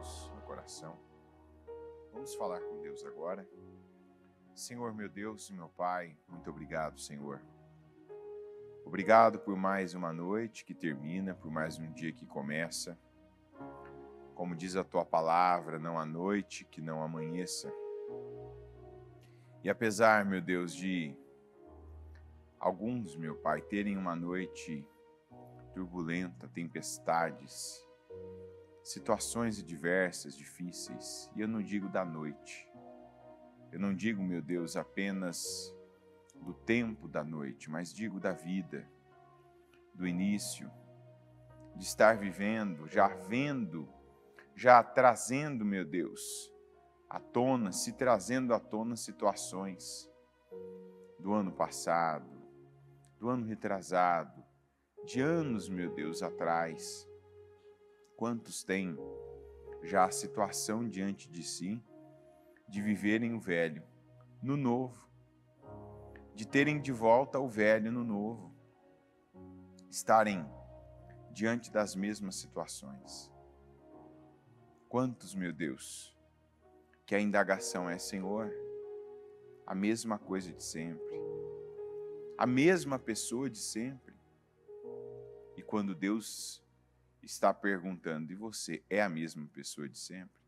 mãos no coração. Vamos falar com Deus agora. Senhor, meu Deus e meu Pai, muito obrigado, Senhor. Obrigado por mais uma noite que termina, por mais um dia que começa. Como diz a Tua palavra, não há noite que não amanheça. E apesar, meu Deus, de alguns, meu Pai, terem uma noite turbulenta, tempestades, situações diversas, difíceis, e eu não digo da noite. Eu não digo, meu Deus, apenas do tempo da noite, mas digo da vida, do início, de estar vivendo, já vendo, já trazendo, meu Deus, trazendo à tona situações do ano passado, do ano retrasado, de anos, meu Deus, atrás. Quantos têm já a situação diante de si de viverem o velho no novo, de terem de volta o velho no novo, estarem diante das mesmas situações. Quantos, meu Deus, que a indagação é, Senhor, a mesma coisa de sempre, a mesma pessoa de sempre. E quando Deus está perguntando, e você é a mesma pessoa de sempre?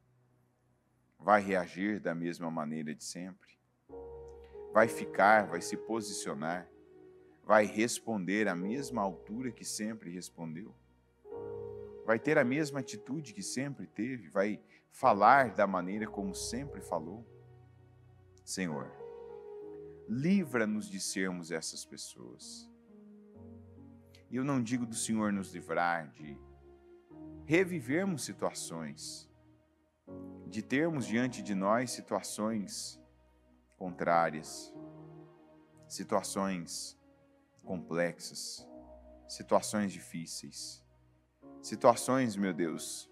Vai reagir da mesma maneira de sempre? Vai ficar, vai se posicionar? Vai responder à mesma altura que sempre respondeu? Vai ter a mesma atitude que sempre teve? Vai falar da maneira como sempre falou? Senhor, livra-nos de sermos essas pessoas. E eu não digo do Senhor nos livrar de revivermos situações, de termos diante de nós situações contrárias, situações complexas, situações difíceis, situações, meu Deus,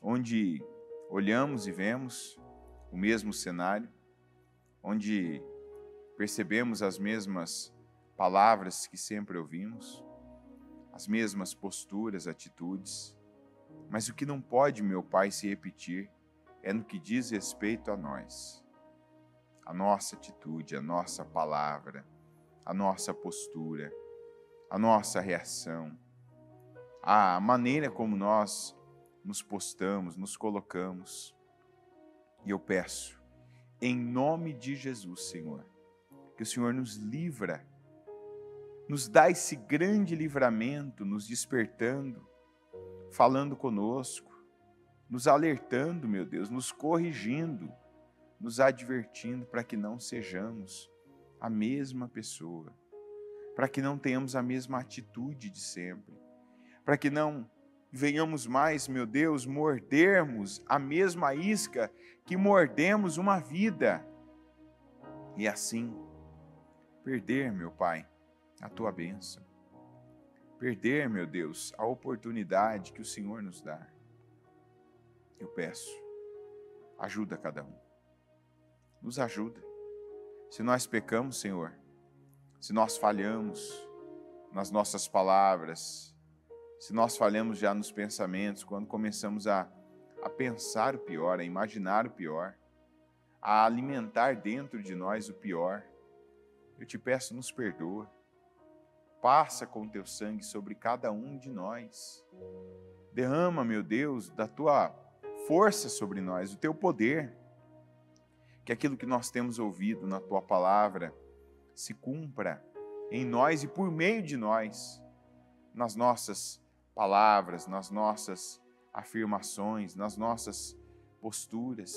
onde olhamos e vemos o mesmo cenário, onde percebemos as mesmas palavras que sempre ouvimos, as mesmas posturas, atitudes, mas o que não pode, meu Pai, se repetir é no que diz respeito a nós, a nossa atitude, a nossa palavra, a nossa postura, a nossa reação, a maneira como nós nos postamos, nos colocamos. E eu peço, em nome de Jesus, Senhor, que o Senhor nos livra, nos dá esse grande livramento, nos despertando, falando conosco, nos alertando, meu Deus, nos corrigindo, nos advertindo para que não sejamos a mesma pessoa, para que não tenhamos a mesma atitude de sempre, para que não venhamos mais, meu Deus, mordermos a mesma isca que mordemos uma vida e assim perder, meu Pai, a Tua bênção, perder, meu Deus, a oportunidade que o Senhor nos dá. Eu peço, ajuda cada um, nos ajuda. Se nós pecamos, Senhor, se nós falhamos nas nossas palavras, se nós falhamos já nos pensamentos, quando começamos a pensar o pior, a imaginar o pior, a alimentar dentro de nós o pior, eu te peço, nos perdoa. Passa com o Teu sangue sobre cada um de nós. Derrama, meu Deus, da Tua força sobre nós, o Teu poder. Que aquilo que nós temos ouvido na Tua palavra se cumpra em nós e por meio de nós, nas nossas palavras, nas nossas afirmações, nas nossas posturas.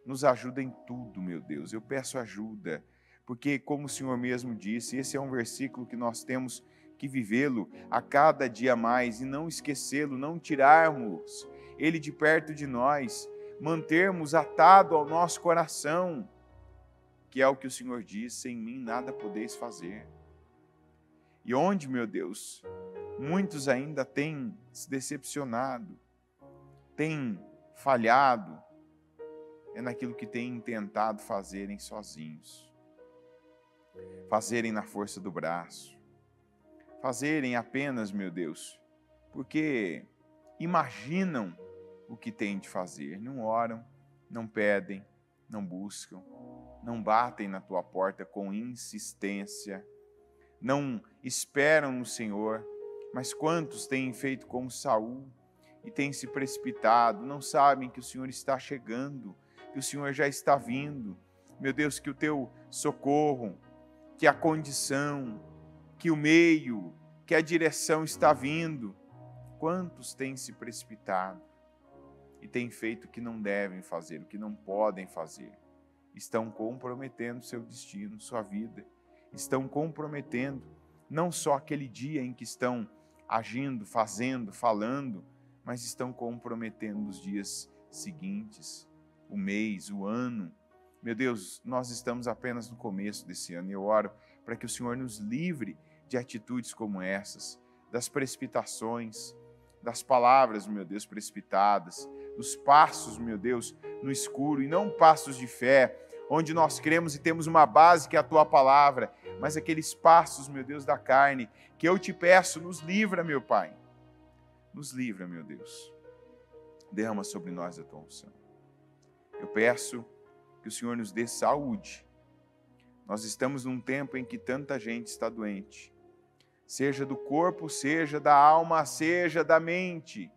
Nos ajuda em tudo, meu Deus. Eu peço ajuda, porque como o Senhor mesmo disse, esse é um versículo que nós temos que vivê-lo a cada dia mais e não esquecê-lo, não tirarmos ele de perto de nós, mantermos atado ao nosso coração, que é o que o Senhor diz: sem mim nada podeis fazer. E onde, meu Deus, muitos ainda têm se decepcionado, têm falhado, é naquilo que têm tentado fazerem sozinhos, fazerem na força do braço, fazerem apenas, meu Deus, porque imaginam o que têm de fazer. Não oram, não pedem, não buscam, não batem na tua porta com insistência, não esperam no Senhor. Mas quantos têm feito como Saul e têm se precipitado, não sabem que o Senhor está chegando, que o Senhor já está vindo. Meu Deus, que o teu socorro, que a condição, que o meio, que a direção está vindo. Quantos têm se precipitado e têm feito o que não devem fazer, o que não podem fazer? Estão comprometendo seu destino, sua vida. Estão comprometendo não só aquele dia em que estão agindo, fazendo, falando, mas estão comprometendo os dias seguintes, o mês, o ano. Meu Deus, nós estamos apenas no começo desse ano e eu oro para que o Senhor nos livre de atitudes como essas, das precipitações, das palavras, meu Deus, precipitadas, dos passos, meu Deus, no escuro, e não passos de fé, onde nós cremos e temos uma base que é a Tua palavra, mas aqueles passos, meu Deus, da carne, que eu te peço, nos livra, meu Pai. Nos livra, meu Deus. Derrama sobre nós a Tua unção. Eu peço que o Senhor nos dê saúde. Nós estamos num tempo em que tanta gente está doente, seja do corpo, seja da alma, seja da mente.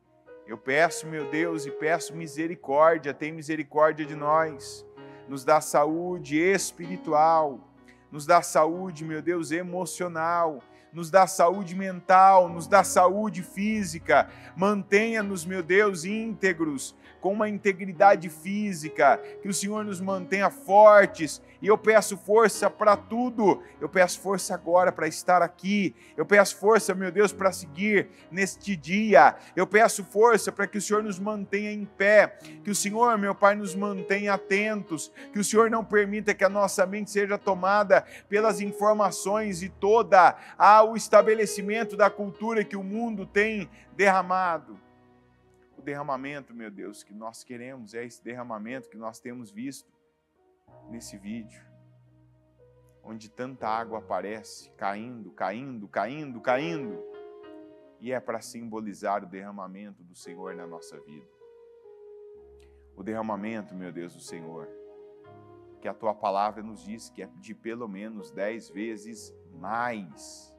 Eu peço, meu Deus, e peço misericórdia, tem misericórdia de nós. Nos dá saúde espiritual, nos dá saúde, meu Deus, emocional, nos dá saúde mental, nos dá saúde física. Mantenha-nos, meu Deus, íntegros, com uma integridade física, que o Senhor nos mantenha fortes, e eu peço força para tudo. Eu peço força agora para estar aqui, eu peço força, meu Deus, para seguir neste dia, eu peço força para que o Senhor nos mantenha em pé, que o Senhor, meu Pai, nos mantenha atentos, que o Senhor não permita que a nossa mente seja tomada pelas informações e toda o estabelecimento da cultura que o mundo tem derramado. O derramamento, meu Deus, que nós queremos é esse derramamento que nós temos visto nesse vídeo, onde tanta água aparece, caindo, caindo, caindo, caindo, e é para simbolizar o derramamento do Senhor na nossa vida. O derramamento, meu Deus, do Senhor, que a Tua palavra nos diz que é de pelo menos 10 vezes mais.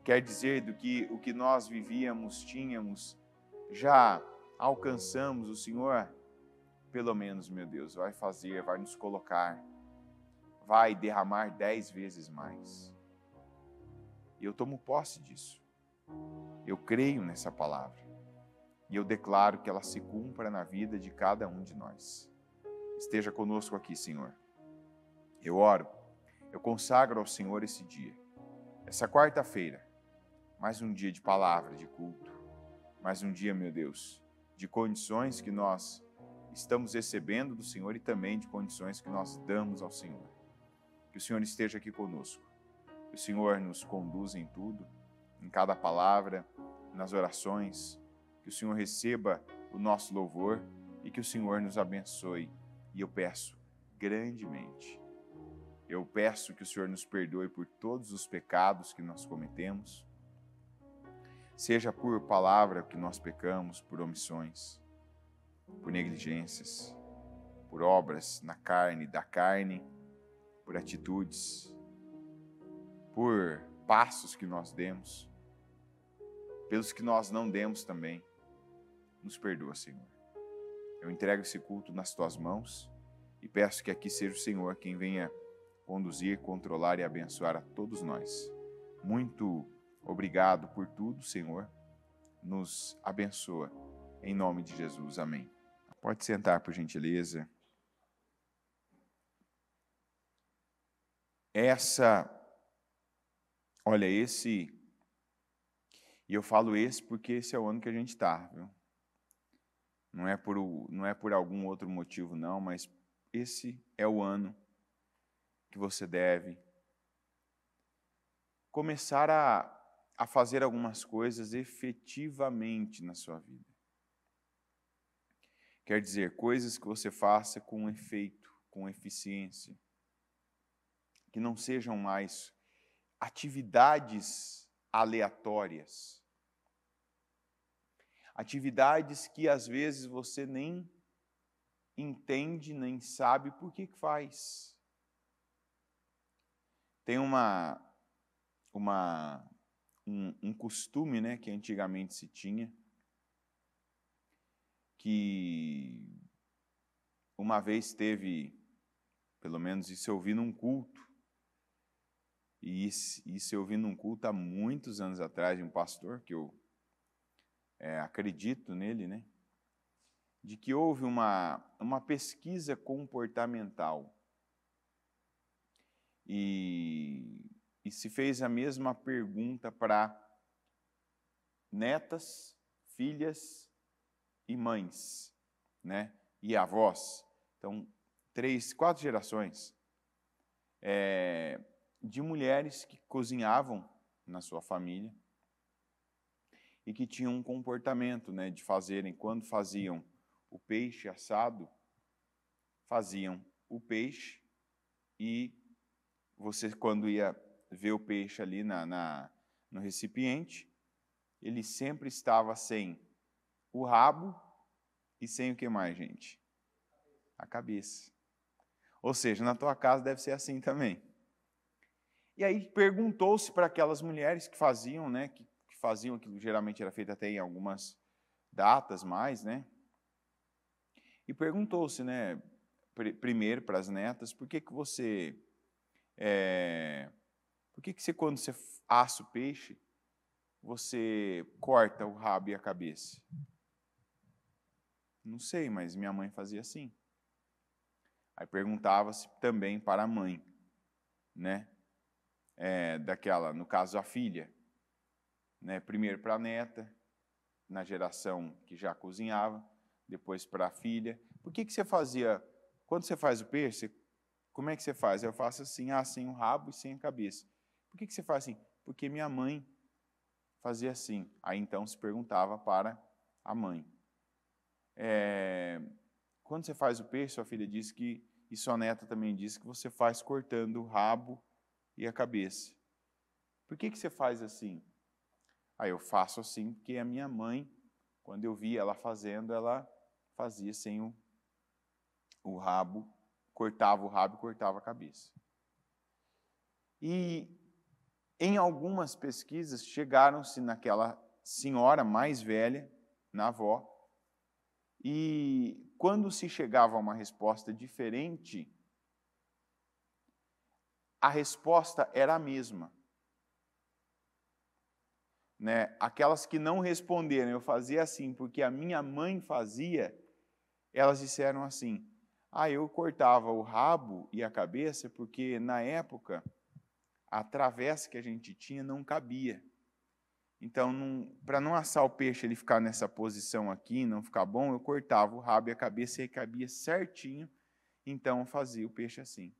Quer dizer do que o que nós vivíamos, tínhamos, já alcançamos. O Senhor, pelo menos, meu Deus, vai fazer, vai nos colocar, vai derramar 10 vezes mais. E eu tomo posse disso. Eu creio nessa palavra. E eu declaro que ela se cumpra na vida de cada um de nós. Esteja conosco aqui, Senhor. Eu oro, eu consagro ao Senhor esse dia, essa quarta-feira, mais um dia de palavra, de culto, mais um dia, meu Deus, de condições que nós estamos recebendo do Senhor e também de condições que nós damos ao Senhor. Que o Senhor esteja aqui conosco, que o Senhor nos conduza em tudo, em cada palavra, nas orações, que o Senhor receba o nosso louvor e que o Senhor nos abençoe. E eu peço grandemente, eu peço que o Senhor nos perdoe por todos os pecados que nós cometemos, seja por palavra que nós pecamos, por omissões, por negligências, por obras na carne, da carne, por atitudes, por passos que nós demos, pelos que nós não demos também. Nos perdoa, Senhor. Eu entrego esse culto nas Tuas mãos e peço que aqui seja o Senhor quem venha conduzir, controlar e abençoar a todos nós. Muito obrigado por tudo, Senhor. Nos abençoa. Em nome de Jesus. Amém. Pode sentar, por gentileza. Olha, e eu falo esse porque esse é o ano que a gente está, viu? Não é por algum outro motivo, não, mas esse é o ano que você deve começar a fazer algumas coisas efetivamente na sua vida. Quer dizer, coisas que você faça com efeito, com eficiência, que não sejam mais atividades aleatórias. Atividades que às vezes você nem entende, nem sabe por que faz. Tem um costume, né, que antigamente se tinha, que uma vez teve, pelo menos isso eu vi num culto, e isso eu vi num culto há muitos anos atrás, de um pastor, que eu acredito nele, né, de que houve uma pesquisa comportamental e se fez a mesma pergunta para netas, filhas e mães, né, e avós. Então, 3, 4 gerações de mulheres que cozinhavam na sua família e que tinham um comportamento, né, de fazerem, quando faziam o peixe assado, faziam o peixe e você, quando ia ver o peixe ali no recipiente, ele sempre estava sem o rabo e sem o que mais, gente? A cabeça. Ou seja, na tua casa deve ser assim também. E aí perguntou-se para aquelas mulheres que faziam, né, que faziam aquilo, geralmente era feito até em algumas datas mais, né? E perguntou-se, né, primeiro para as netas, por que você quando você assa o peixe, você corta o rabo e a cabeça? Não sei, mas minha mãe fazia assim. Aí perguntava-se também para a mãe, né? No caso, a filha, né? Primeiro para a neta, na geração que já cozinhava, depois para a filha. Por que você fazia, quando você faz o peixe, como é que você faz? Eu faço assim, sem o rabo e sem a cabeça. Por que você faz assim? Porque minha mãe fazia assim. Aí então se perguntava para a mãe. Quando você faz o peixe, sua filha disse que, e sua neta também disse que você faz cortando o rabo e a cabeça. Por que você faz assim? Aí eu faço assim porque a minha mãe, quando eu via ela fazendo, ela fazia sem o rabo, cortava o rabo e cortava a cabeça. E em algumas pesquisas chegaram-se naquela senhora mais velha, na avó, e quando se chegava a uma resposta diferente, a resposta era a mesma. Né? Aquelas que não responderam, eu fazia assim, porque a minha mãe fazia, elas disseram assim, eu cortava o rabo e a cabeça porque, na época, a travessa que a gente tinha não cabia. Então, para não assar o peixe, ele ficar nessa posição aqui, não ficar bom, eu cortava o rabo e a cabeça e cabia certinho, então eu fazia o peixe assim.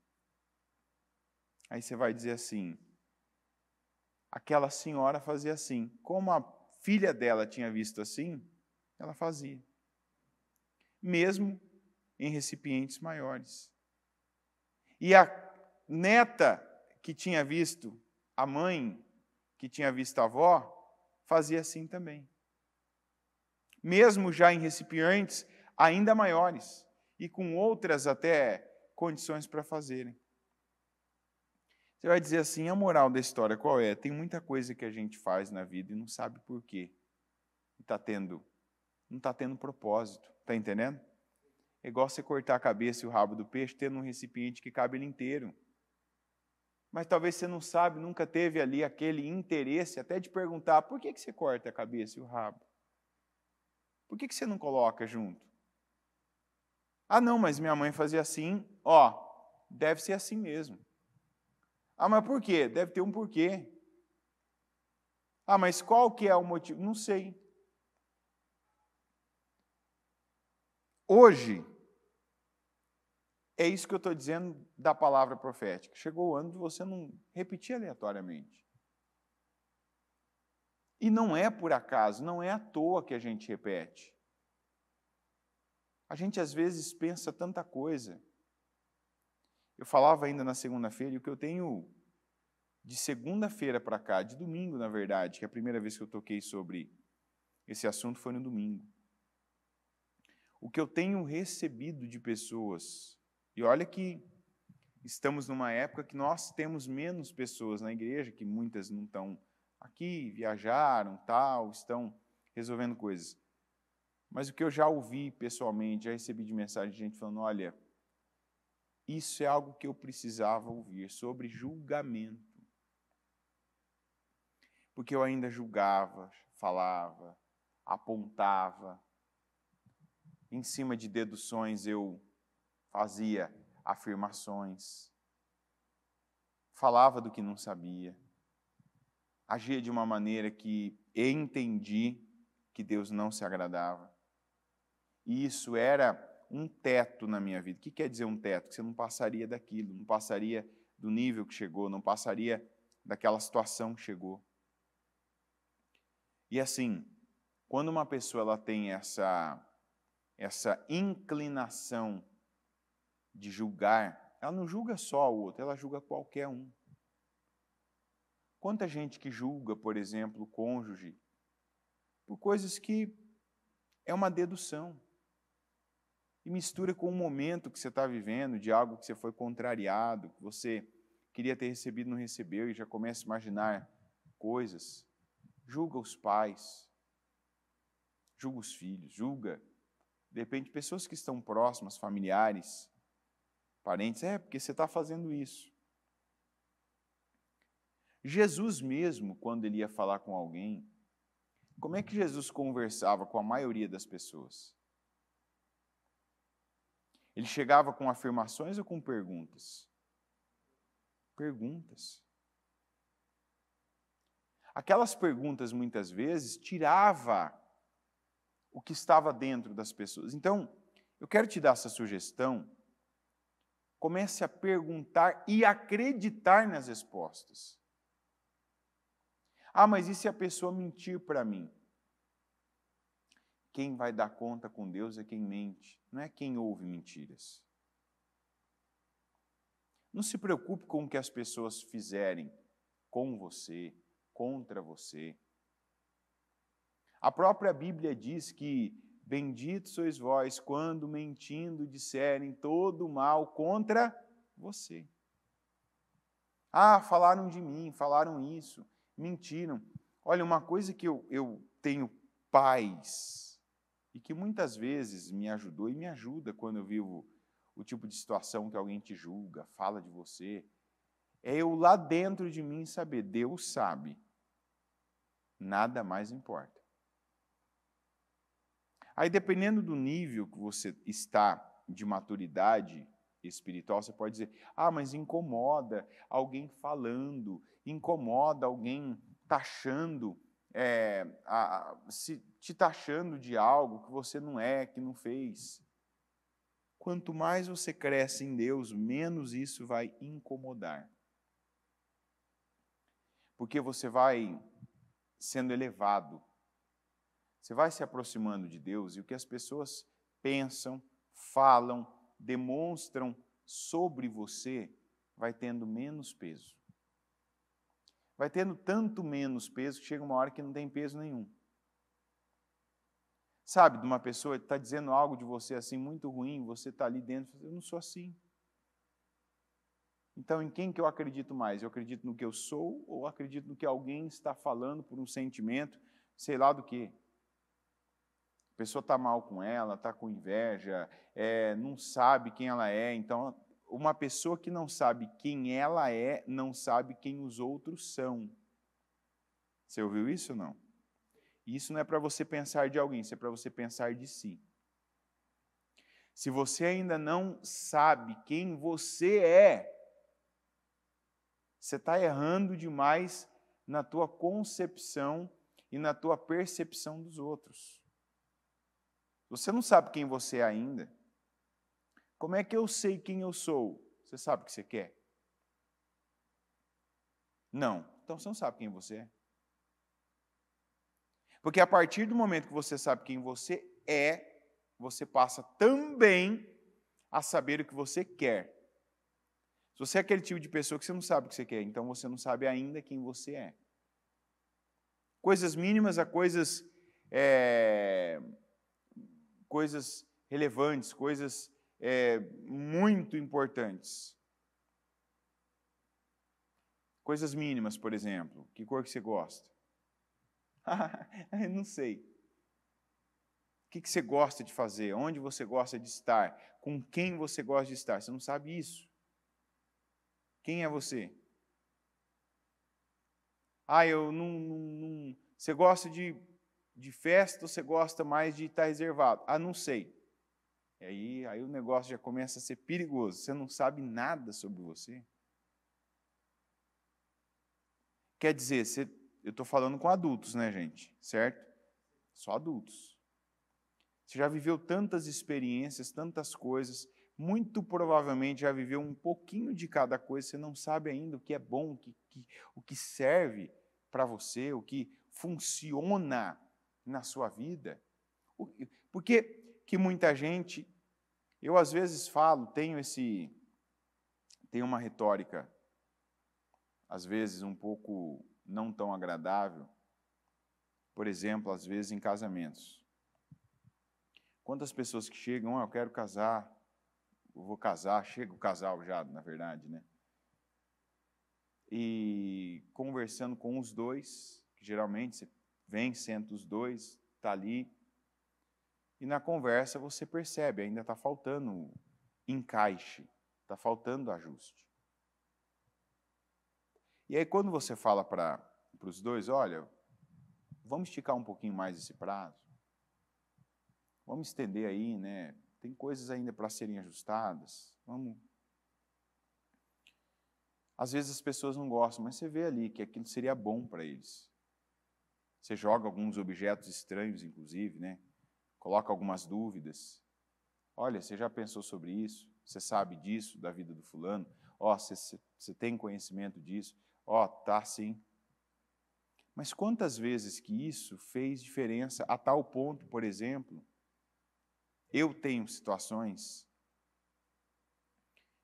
Aí você vai dizer assim, aquela senhora fazia assim. Como a filha dela tinha visto assim, ela fazia. Mesmo em recipientes maiores. E a neta que tinha visto a mãe, que tinha visto a avó, fazia assim também. Mesmo já em recipientes ainda maiores e com outras até condições para fazerem. Você vai dizer assim, a moral da história qual é? Tem muita coisa que a gente faz na vida e não sabe por quê. Não está tendo propósito. Está entendendo? É igual você cortar a cabeça e o rabo do peixe tendo um recipiente que cabe ele inteiro. Mas talvez você não sabe, nunca teve ali aquele interesse até de perguntar por que você corta a cabeça e o rabo? Por que você não coloca junto? Não, mas minha mãe fazia assim, deve ser assim mesmo. Mas por quê? Deve ter um porquê. Mas qual que é o motivo? Não sei. Hoje, é isso que eu estou dizendo da palavra profética. Chegou o ano de você não repetir aleatoriamente. E não é por acaso, não é à toa que a gente repete. A gente às vezes pensa tanta coisa. Eu falava ainda na segunda-feira, e o que eu tenho de segunda-feira para cá, de domingo, na verdade, que é a primeira vez que eu toquei sobre Esse assunto foi no domingo. O que eu tenho recebido de pessoas, e olha que estamos numa época que nós temos menos pessoas na igreja, que muitas não estão aqui, viajaram, tal, estão resolvendo coisas. Mas o que eu já ouvi pessoalmente, já recebi de mensagem de gente falando, olha, isso é algo que eu precisava ouvir, sobre julgamento. Porque eu ainda julgava, falava, apontava, em cima de deduções eu fazia afirmações, falava do que não sabia, agia de uma maneira que entendi que Deus não se agradava. E isso era um teto na minha vida. O que quer dizer um teto? Que você não passaria daquilo, não passaria do nível que chegou, não passaria daquela situação que chegou. E assim, quando uma pessoa ela tem essa inclinação de julgar, ela não julga só o outro, ela julga qualquer um. Quanta gente que julga, por exemplo, o cônjuge, por coisas que é uma dedução. E mistura com o momento que você está vivendo, de algo que você foi contrariado, que você queria ter recebido e não recebeu, e já começa a imaginar coisas. Julga os pais, julga os filhos, julga, de repente, pessoas que estão próximas, familiares, parentes, porque você está fazendo isso. Jesus mesmo, quando ele ia falar com alguém, como é que Jesus conversava com a maioria das pessoas? Ele chegava com afirmações ou com perguntas? Perguntas. Aquelas perguntas, muitas vezes, tirava o que estava dentro das pessoas. Então, eu quero te dar essa sugestão. Comece a perguntar e acreditar nas respostas. Ah, mas e se a pessoa mentir para mim? Quem vai dar conta com Deus é quem mente, não é quem ouve mentiras. Não se preocupe com o que as pessoas fizerem com você, contra você. A própria Bíblia diz que benditos sois vós quando mentindo disserem todo mal contra você. Ah, falaram de mim, falaram isso, mentiram. Olha, uma coisa que eu tenho paz e que muitas vezes me ajudou e me ajuda quando eu vivo o tipo de situação que alguém te julga, fala de você, é eu lá dentro de mim saber, Deus sabe, nada mais importa. Aí, dependendo do nível que você está de maturidade espiritual, você pode dizer, mas incomoda alguém falando, incomoda alguém taxando, te taxando de algo que você não é, que não fez. Quanto mais você cresce em Deus, menos isso vai incomodar. Porque você vai sendo elevado. Você vai se aproximando de Deus e o que as pessoas pensam, falam, demonstram sobre você vai tendo menos peso. Vai tendo tanto menos peso que chega uma hora que não tem peso nenhum. Sabe, de uma pessoa que está dizendo algo de você assim muito ruim, você está ali dentro, eu não sou assim. Então, em quem que eu acredito mais? Eu acredito no que eu sou ou acredito no que alguém está falando por um sentimento, sei lá do quê? A pessoa está mal com ela, está com inveja, não sabe quem ela é. Então, uma pessoa que não sabe quem ela é, não sabe quem os outros são. Você ouviu isso ou não? Isso não é para você pensar de alguém, isso é para você pensar de si. Se você ainda não sabe quem você é, você está errando demais na tua concepção e na tua percepção dos outros. Você não sabe quem você é ainda. Como é que eu sei quem eu sou? Você sabe o que você quer? Não. Então você não sabe quem você é. Porque a partir do momento que você sabe quem você é, você passa também a saber o que você quer. Se você é aquele tipo de pessoa que você não sabe o que você quer, então você não sabe ainda quem você é. Coisas mínimas a coisas coisas relevantes, coisas muito importantes. Coisas mínimas, por exemplo. Que cor que você gosta? Eu não sei. O que você gosta de fazer? Onde você gosta de estar? Com quem você gosta de estar? Você não sabe isso. Quem é você? Eu não. Você gosta de festa ou você gosta mais de estar reservado? Não sei. E aí o negócio já começa a ser perigoso. Você não sabe nada sobre você. Quer dizer, eu estou falando com adultos, né, gente? Certo? Só adultos. Você já viveu tantas experiências, tantas coisas, muito provavelmente já viveu um pouquinho de cada coisa, você não sabe ainda o que é bom, o que serve para você, o que funciona na sua vida. Por que muita gente, eu às vezes falo, tenho uma retórica, às vezes um pouco não tão agradável, por exemplo, às vezes em casamentos. Quantas pessoas que chegam, eu quero casar, eu vou casar, chega o casal já, na verdade, né? E conversando com os dois, que geralmente você vem, senta os dois, está ali, e na conversa você percebe, ainda está faltando encaixe, está faltando ajuste. E aí quando você fala para os dois, olha, vamos esticar um pouquinho mais esse prazo, vamos estender aí, né? Tem coisas ainda para serem ajustadas, vamos. Às vezes as pessoas não gostam, mas você vê ali que aquilo seria bom para eles. Você joga alguns objetos estranhos, inclusive, né? Coloca algumas dúvidas. Olha, você já pensou sobre isso? Você sabe disso, da vida do fulano? Você tem conhecimento disso? Tá sim. Mas quantas vezes que isso fez diferença a tal ponto, por exemplo, eu tenho situações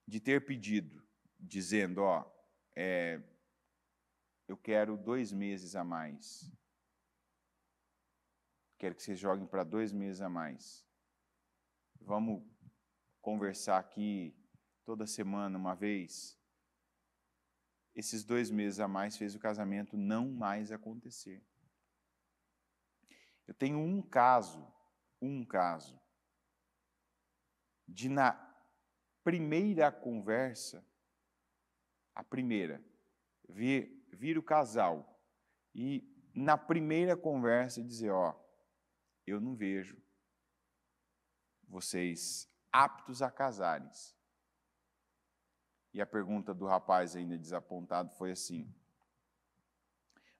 de ter pedido, dizendo, eu quero 2 meses a mais. Quero que vocês joguem para 2 meses a mais. Vamos conversar aqui toda semana, uma vez. Esses 2 meses a mais fez o casamento não mais acontecer. Eu tenho um caso, de na primeira conversa, vir o casal e na primeira conversa dizer, eu não vejo vocês aptos a casarem-se. E a pergunta do rapaz ainda desapontado foi assim,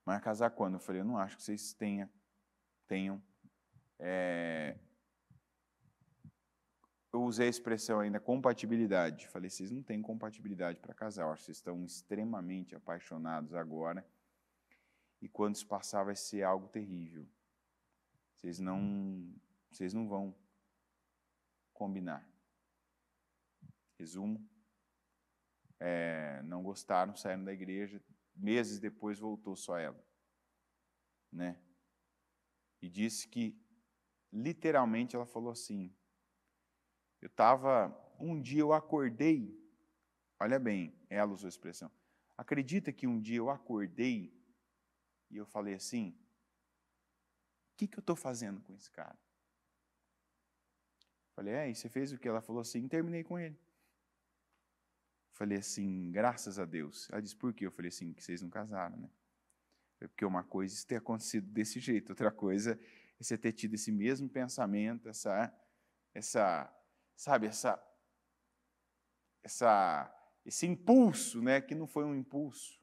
mas casar quando? Eu falei, eu não acho que vocês tenham eu usei a expressão ainda compatibilidade. Falei, vocês não têm compatibilidade para casar. Eu acho que vocês estão extremamente apaixonados agora. E quando isso passar, vai ser algo terrível. Vocês não vão combinar. Resumo. Não gostaram, saíram da igreja. Meses depois voltou só ela. Né? E disse que, literalmente, ela falou assim, um dia eu acordei, olha bem, ela usou a expressão, acredita que um dia eu acordei e eu falei assim, o que eu estou fazendo com esse cara? Falei, e você fez o quê? Ela falou assim, terminei com ele. Falei assim, graças a Deus. Ela disse, por quê? Eu falei assim, que vocês não casaram, né? Porque uma coisa é isso ter acontecido desse jeito, outra coisa é você ter tido esse mesmo pensamento, esse impulso, né, que não foi um impulso,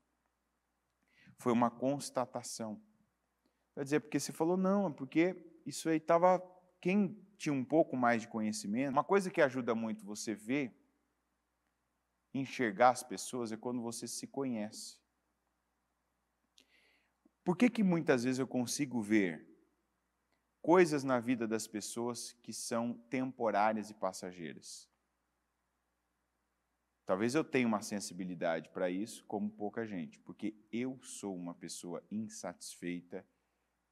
foi uma constatação. Vai dizer, porque você falou, não, é porque isso aí estava, quem tinha um pouco mais de conhecimento, uma coisa que ajuda muito você ver, enxergar as pessoas, é quando você se conhece. Por que muitas vezes eu consigo ver coisas na vida das pessoas que são temporárias e passageiras? Talvez eu tenha uma sensibilidade para isso, como pouca gente, porque eu sou uma pessoa insatisfeita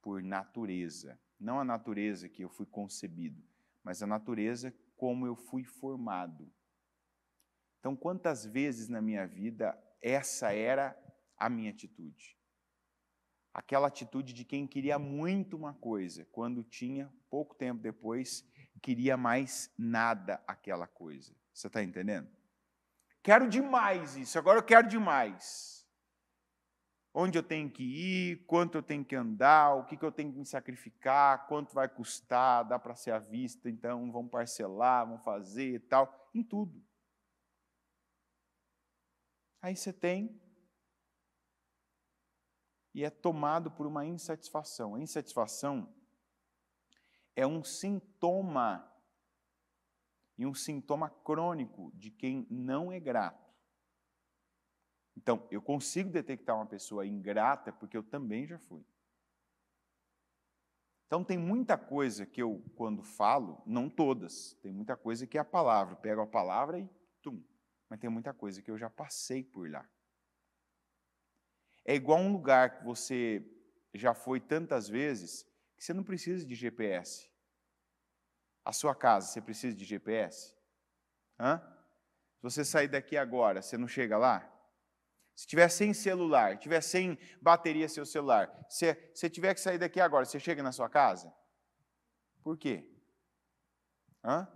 por natureza. Não a natureza que eu fui concebido, mas a natureza como eu fui formado. Então, quantas vezes na minha vida essa era a minha atitude? Aquela atitude de quem queria muito uma coisa, quando tinha, pouco tempo depois, queria mais nada aquela coisa. Você está entendendo? Quero demais isso, agora eu quero demais. Onde eu tenho que ir, quanto eu tenho que andar, o que eu tenho que me sacrificar, quanto vai custar, dá para ser à vista, então vamos parcelar, vamos fazer e tal, em tudo. Aí você tem e é tomado por uma insatisfação. A insatisfação é um sintoma, e um sintoma crônico de quem não é grato. Então, eu consigo detectar uma pessoa ingrata porque eu também já fui. Então, tem muita coisa que eu, quando falo, não todas, tem muita coisa que é a palavra, eu pego a palavra e tum. Mas tem muita coisa que eu já passei por lá. É igual um lugar que você já foi tantas vezes que você não precisa de GPS. A sua casa, você precisa de GPS? Hã? Se você sair daqui agora, você não chega lá? Se tiver sem celular, tiver sem bateria seu celular, se tiver que sair daqui agora, você chega na sua casa? Por quê? Hã?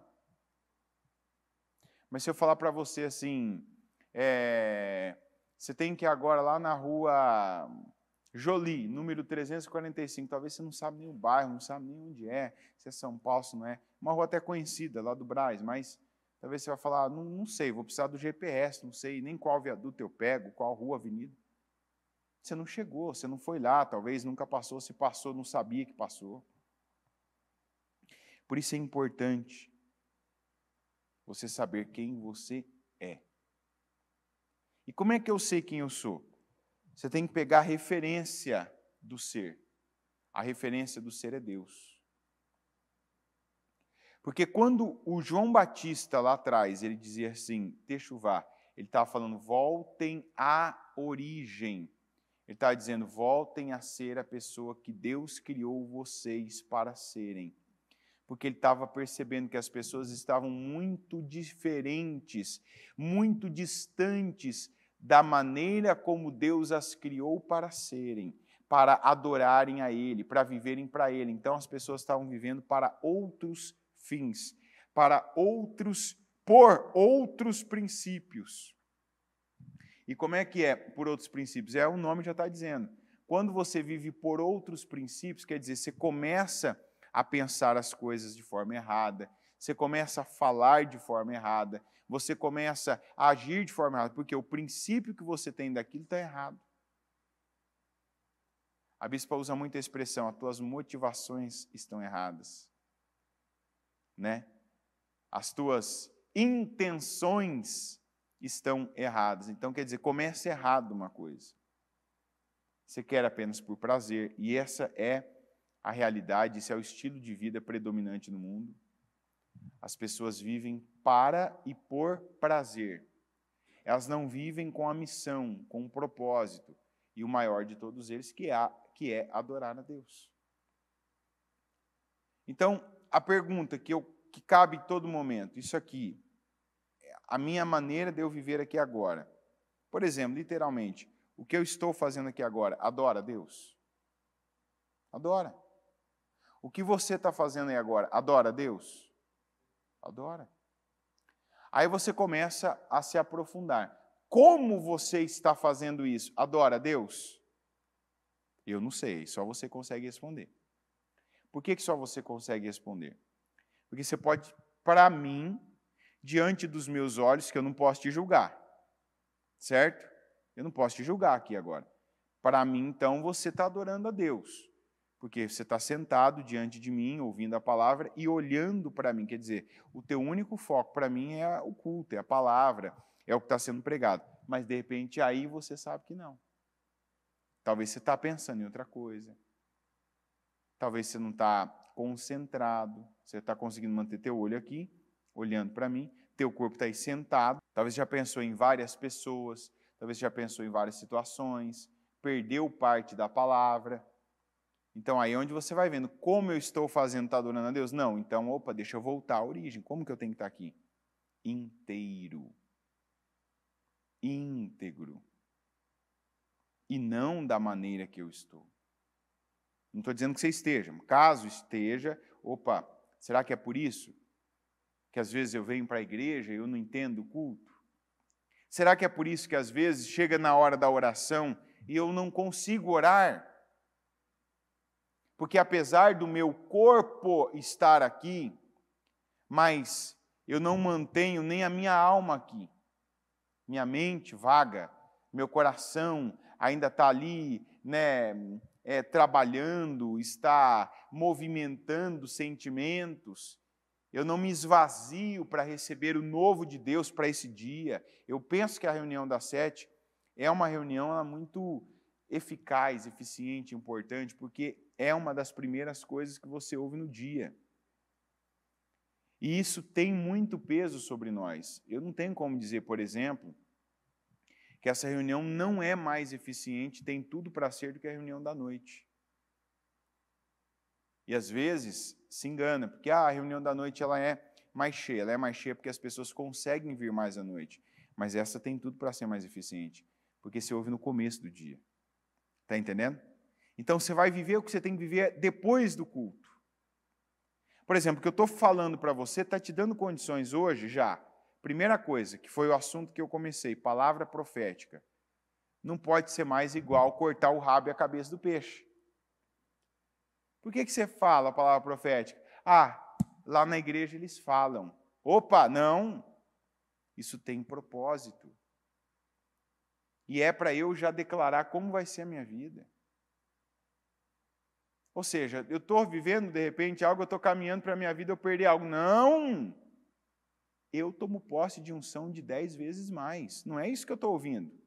Mas se eu falar para você assim, você tem que ir agora lá na rua Jolie, número 345, talvez você não sabe nem o bairro, não sabe nem onde é, se é São Paulo, se não é. Uma rua até conhecida, lá do Brás, mas talvez você vai falar, não sei, vou precisar do GPS, não sei nem qual viaduto eu pego, qual rua, avenida. Você não chegou, você não foi lá, talvez nunca passou, se passou, não sabia que passou. Por isso é importante você saber quem você é. E como é que eu sei quem eu sou? Você tem que pegar a referência do ser. A referência do ser é Deus. Porque quando o João Batista lá atrás, ele dizia assim, Techuvá, ele estava falando, voltem à origem. Ele estava dizendo, voltem a ser a pessoa que Deus criou vocês para serem. Porque ele estava percebendo que as pessoas estavam muito diferentes, muito distantes da maneira como Deus as criou para serem, para adorarem a Ele, para viverem para Ele. Então as pessoas estavam vivendo para outros fins, por outros princípios. E como é que é por outros princípios? O nome já está dizendo. Quando você vive por outros princípios, quer dizer, você começa a pensar as coisas de forma errada, você começa a falar de forma errada, você começa a agir de forma errada, porque o princípio que você tem daquilo está errado. A bispa usa muito a expressão, as tuas motivações estão erradas. Né? As tuas intenções estão erradas. Então, quer dizer, começa errado uma coisa. Você quer apenas por prazer, e essa é a realidade, esse é o estilo de vida predominante no mundo. As pessoas vivem para e por prazer. Elas não vivem com a missão, com o propósito, e o maior de todos eles, que é adorar a Deus. Então, a pergunta que cabe em todo momento, isso aqui, a minha maneira de eu viver aqui agora. Por exemplo, literalmente, o que eu estou fazendo aqui agora, adora a Deus? Adora. O que você está fazendo aí agora, adora a Deus? Adora. Aí você começa a se aprofundar. Como você está fazendo isso? Adora a Deus? Eu não sei, só você consegue responder. Por que só você consegue responder? Porque você pode, para mim, diante dos meus olhos, que eu não posso te julgar. Certo? Eu não posso te julgar aqui agora. Para mim, então, você está adorando a Deus. Porque você está sentado diante de mim, ouvindo a palavra e olhando para mim. Quer dizer, o teu único foco para mim é o culto, é a palavra, é o que está sendo pregado. Mas, de repente, aí você sabe que não. Talvez você está pensando em outra coisa. Talvez você não está concentrado. Você está conseguindo manter teu olho aqui, olhando para mim. Teu corpo está aí sentado. Talvez já pensou em várias pessoas. Talvez já pensou em várias situações. Perdeu parte da palavra. Então, aí é onde você vai vendo como eu estou fazendo, está adorando a Deus? Não, então, opa, deixa eu voltar à origem. Como que eu tenho que estar aqui? Inteiro. Íntegro. E não da maneira que eu estou. Não estou dizendo que você esteja. Caso esteja, opa, será que é por isso que às vezes eu venho para a igreja e eu não entendo o culto? Será que é por isso que às vezes chega na hora da oração e eu não consigo orar? Porque apesar do meu corpo estar aqui, mas eu não mantenho nem a minha alma aqui. Minha mente vaga, meu coração ainda está ali, né, trabalhando, está movimentando sentimentos. Eu não me esvazio para receber o novo de Deus para esse dia. Eu penso que a reunião das 7 é uma reunião muito eficaz, eficiente, importante, porque é uma das primeiras coisas que você ouve no dia. E isso tem muito peso sobre nós. Eu não tenho como dizer, por exemplo, que essa reunião não é mais eficiente, tem tudo para ser do que a reunião da noite. E às vezes se engana, porque a reunião da noite ela é mais cheia porque as pessoas conseguem vir mais à noite. Mas essa tem tudo para ser mais eficiente, porque se ouve no começo do dia. Está entendendo? Então você vai viver o que você tem que viver depois do culto. Por exemplo, o que eu estou falando para você está te dando condições hoje já. Primeira coisa, que foi o assunto que eu comecei, palavra profética. Não pode ser mais igual cortar o rabo e a cabeça do peixe. Por que você fala a palavra profética? Ah, lá na igreja eles falam. Opa, não. Isso tem propósito. E é para eu já declarar como vai ser a minha vida. Ou seja, eu estou vivendo, de repente, algo, eu estou caminhando para a minha vida, eu perder algo. Não! Eu tomo posse de unção de 10 vezes mais. Não é isso que eu estou ouvindo.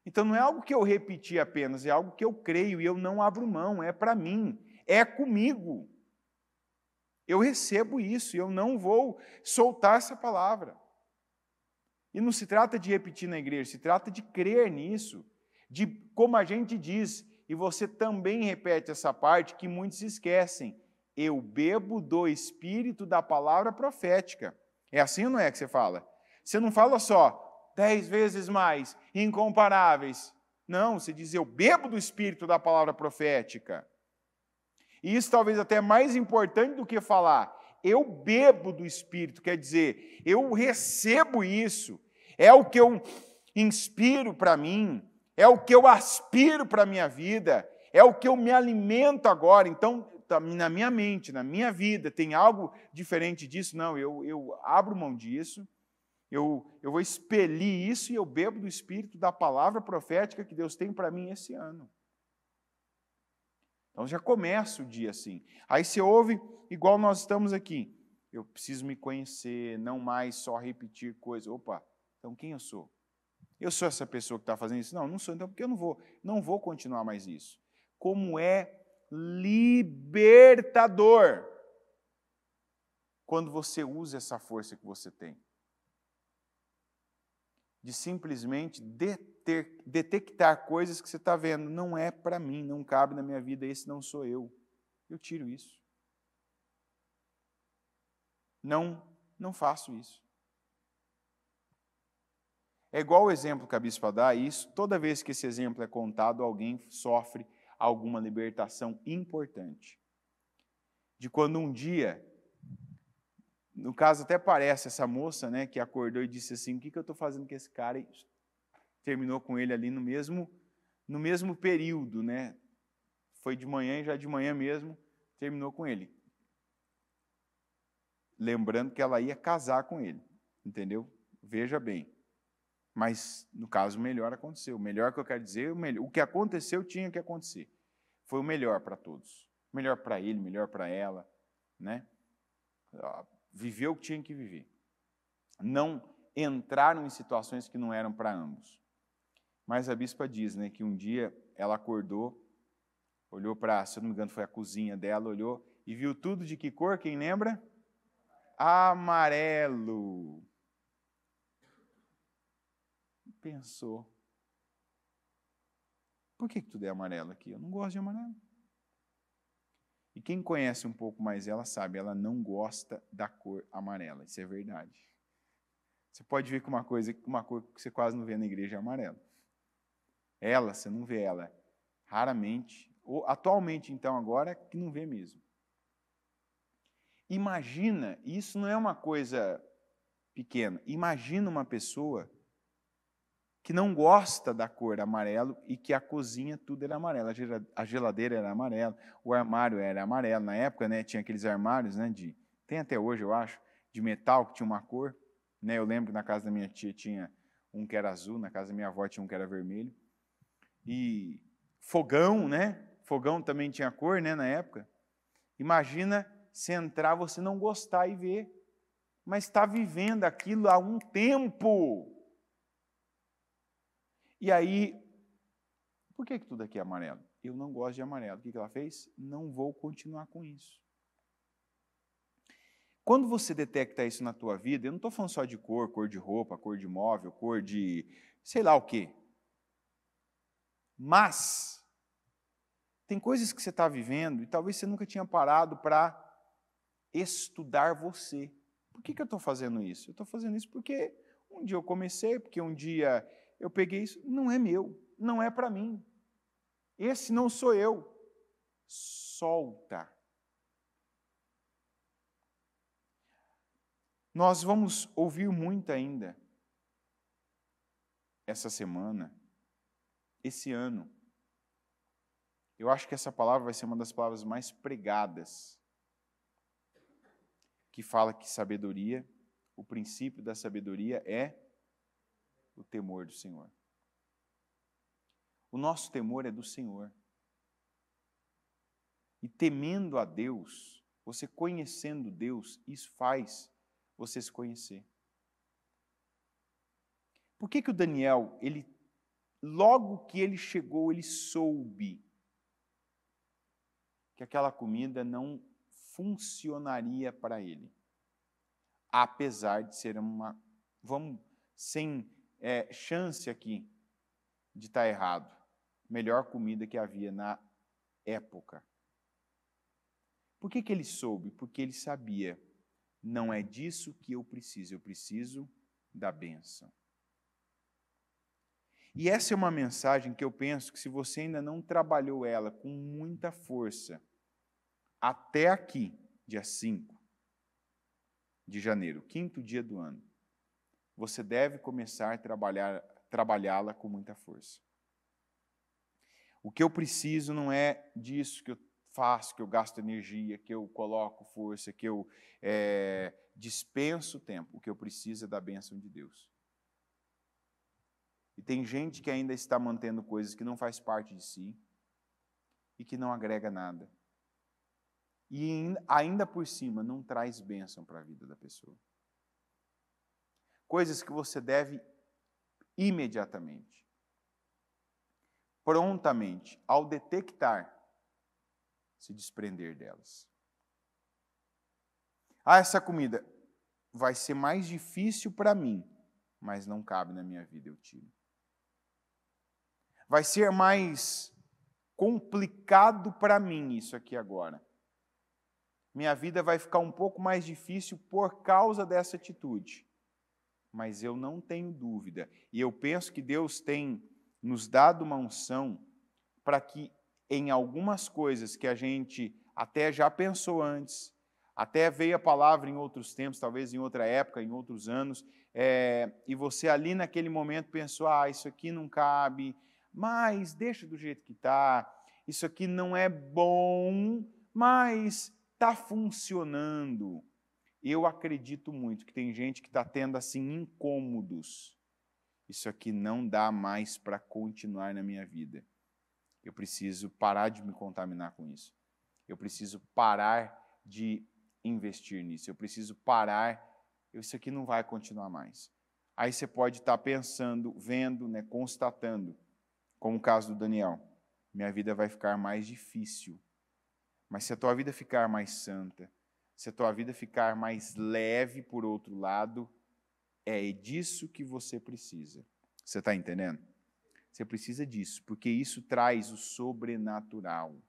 Então não é algo que eu repeti apenas, é algo que eu creio e eu não abro mão, é para mim, é comigo. Eu recebo isso e eu não vou soltar essa palavra. E não se trata de repetir na igreja, se trata de crer nisso, de como a gente diz, e você também repete essa parte que muitos esquecem. Eu bebo do espírito da palavra profética. É assim ou não é que você fala? Você não fala só 10 vezes mais, incomparáveis. Não, você diz eu bebo do espírito da palavra profética. E isso talvez até é mais importante do que falar. Eu bebo do espírito, quer dizer, eu recebo isso. É o que eu inspiro para mim, é o que eu aspiro para a minha vida, é o que eu me alimento agora. Então, na minha mente, na minha vida, tem algo diferente disso? Não, eu abro mão disso, eu vou expelir isso e eu bebo do Espírito da palavra profética que Deus tem para mim esse ano. Então, já começa o dia assim. Aí você ouve, igual nós estamos aqui. Eu preciso me conhecer, não mais só repetir coisas. Opa, então quem eu sou? Eu sou essa pessoa que está fazendo isso? Não, não sou. Então, porque eu não vou continuar mais isso. Como é libertador quando você usa essa força que você tem. De simplesmente detectar coisas que você está vendo. Não é para mim, não cabe na minha vida, esse não sou eu. Eu tiro isso. Não faço isso. É igual o exemplo que a bispa dá, e isso, toda vez que esse exemplo é contado, alguém sofre alguma libertação importante. De quando um dia, no caso até parece essa moça, né, que acordou e disse assim, o que eu estou fazendo com esse cara? E terminou com ele ali no mesmo período, né? Foi de manhã e já de manhã mesmo terminou com ele. Lembrando que ela ia casar com ele, entendeu? Veja bem. Mas, no caso, o melhor aconteceu. O melhor que eu quero dizer, o que aconteceu tinha que acontecer. Foi o melhor para todos. Melhor para ele, melhor para ela, né? Viveu o que tinha que viver. Não entraram em situações que não eram para ambos. Mas a bispa diz, né, que um dia ela acordou, olhou para, se eu não me engano, foi a cozinha dela, olhou e viu tudo de que cor, quem lembra? Amarelo. Pensou, por que tudo é amarelo aqui? Eu não gosto de amarelo. E quem conhece um pouco mais ela sabe, ela não gosta da cor amarela. Isso é verdade. Você pode ver que uma cor que você quase não vê na igreja é amarela. Ela, você não vê ela raramente, ou atualmente então agora que não vê mesmo. Imagina, isso não é uma coisa pequena. Imagina uma pessoa que não gosta da cor amarelo e que a cozinha tudo era amarelo. A geladeira era amarela, o armário era amarelo. Na época, né, tinha aqueles armários, né, tem até hoje, eu acho, de metal que tinha uma cor. Né, eu lembro que na casa da minha tia tinha um que era azul, na casa da minha avó tinha um que era vermelho. E fogão, né? Fogão também tinha cor, né, na época. Imagina você entrar, você não gostar e ver, mas está vivendo aquilo há um tempo. E aí, por que tudo aqui é amarelo? Eu não gosto de amarelo. O que ela fez? Não vou continuar com isso. Quando você detecta isso na tua vida, eu não estou falando só de cor de roupa, cor de móvel, cor de sei lá o quê. Mas tem coisas que você está vivendo e talvez você nunca tinha parado para estudar você. Por que eu estou fazendo isso? Eu estou fazendo isso porque um dia eu comecei, porque um dia eu peguei isso. Não é meu, não é para mim. Esse não sou eu. Solta. Nós vamos ouvir muito ainda essa semana, esse ano. Eu acho que essa palavra vai ser uma das palavras mais pregadas, que fala que sabedoria, o princípio da sabedoria é o temor do Senhor. O nosso temor é do Senhor. E temendo a Deus, você conhecendo Deus, isso faz você se conhecer. Por que o Daniel, logo que ele chegou, ele soube que aquela comida não funcionaria para ele? Apesar de ser sem chance aqui de estar errado, melhor comida que havia na época. Por que ele soube? Porque ele sabia, não é disso que eu preciso da bênção. E essa é uma mensagem que eu penso que se você ainda não trabalhou ela com muita força, até aqui, dia 5 de janeiro, 5º dia do ano, você deve começar a trabalhá-la com muita força. O que eu preciso não é disso que eu faço, que eu gasto energia, que eu coloco força, que eu dispenso tempo. O que eu preciso é da bênção de Deus. E tem gente que ainda está mantendo coisas que não faz parte de si e que não agrega nada. E ainda por cima não traz bênção para a vida da pessoa. Coisas que você deve imediatamente, prontamente, ao detectar, se desprender delas. Essa comida vai ser mais difícil para mim, mas não cabe na minha vida, eu tiro. Vai ser mais complicado para mim isso aqui agora. Minha vida vai ficar um pouco mais difícil por causa dessa atitude. Mas eu não tenho dúvida, e eu penso que Deus tem nos dado uma unção para que em algumas coisas que a gente até já pensou antes, até veio a palavra em outros tempos, talvez em outra época, em outros anos, e você ali naquele momento pensou, isso aqui não cabe, mas deixa do jeito que está, isso aqui não é bom, mas está funcionando. Eu acredito muito que tem gente que está tendo assim incômodos. Isso aqui não dá mais para continuar na minha vida. Eu preciso parar de me contaminar com isso. Eu preciso parar de investir nisso. Eu preciso parar. Isso aqui não vai continuar mais. Aí você pode estar pensando, vendo, né, constatando, como o caso do Daniel. Minha vida vai ficar mais difícil. Mas se a tua vida ficar mais santa, se a tua vida ficar mais leve, por outro lado, é disso que você precisa. Você está entendendo? Você precisa disso, porque isso traz o sobrenatural.